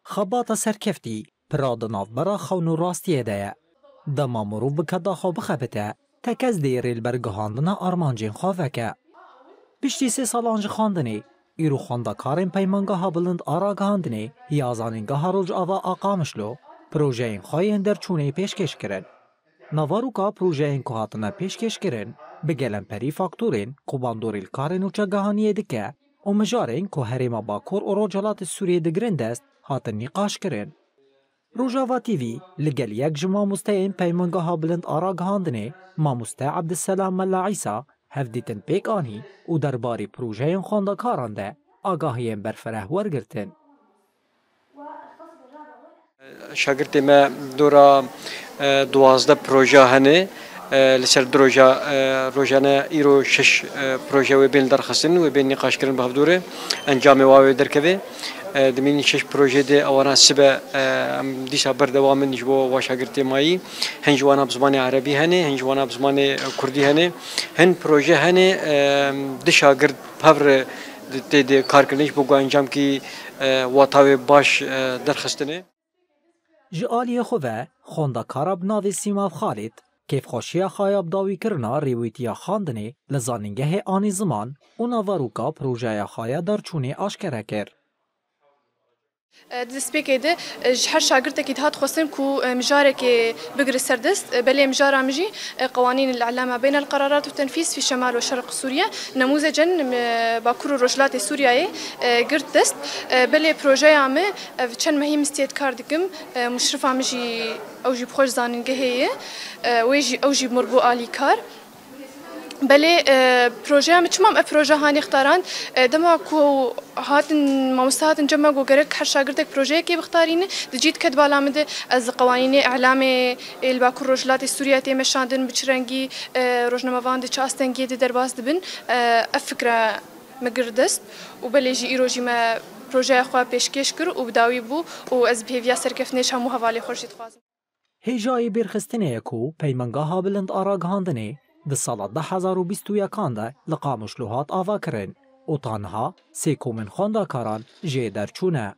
خباتا سرکفتی پراد نافبرا خونو راستیه ده دا مامورو بکدا خو بخبته تکز دیریل برگهاندنا آرمانجین خواه پشتی 3 سالانج خواندنی ایرو خواندکارین پیمانگاه بلند آراگهاندنی یازانینگاه روج آوا آقامشلو پروژه این خواهین در چونه پیشکش کرن. نواروکا پروژه این که هاتنا پیشکش کرن بگلن پری فاکتورین قباندوریل کارین و چگهانیه دکه و مجارین که هریما باکور و روجالات سوریه دگرند است هاتن نقاش کرن. روجاوا تیوی لگل یک جمع مستعین پیمانگاه بلند آراگهاندنی ماموسته عبدالسلام ملا عیسی هفدیتن پیک آنی و درباری پروژه خواندکاران ده آگاهی برفره ورگرتن. شاگرد ما دورا 12 پروژه هنه لسر روزانه ایرو 6 پروژه و بین درخواستن و بین نقاش کردن به دوره انجام واوی درکوی دمین 6 پروژه ده آوان سبب دیشا بردوام نجوا و شاگرد مایی هنجوانا بزمان عربی هنه هنجوانا بزمان کردی هنه هن پروژه هنه ده شاگرد پاور ده کارکنش بگو انجام کی واتاوی باش درخواستنه. جالی خواه خواندکار بناوی سیماو خالد کیف خوشی خایاب داوی کرنا ریویتیا خواندنی لزانینگه آنی زمان و نواروکا پروژه خایا در چونه آشکره کرد. دسپیکیده هر شاگرد که هات خواستن کو مجاره که بقر سردست بله مجاره مجی قوانين العلامة بين القرارات والتنفيذ في شمال وشرق سوريا نموذجا باكور رجلات سوريا قرت دست بله بروجي عامه چند مهم استيت كاردكم مشرف عمجي اوجي بخوش زاننگه هي ويجي اوجي مربو آلي كار بله پروژه هم چمام پروژه هانی اختاران دما کو هاتن ماموستهاتن جمع گو گرک هر شاگردک پروژه کی بختارین دجیت کد بالامده از قوانین اعلام الباکور رجلات سوریه تمشاندن بچرنگی روزنامه‌وان د چاستنگی د درباز دبن افکر مگردست و بله جی ایروجی ما پروژه خو پیشکش کر و بداوی بو و از بهویا سرکفنش هم حوالی خورشید خوازم هجای برخستنه کو پیمانگاه بلند آراگهاندنی ده سال 2021 ده لقامشلوهات آوا کرن و تانها 3 من خواندکاران جه در چونه.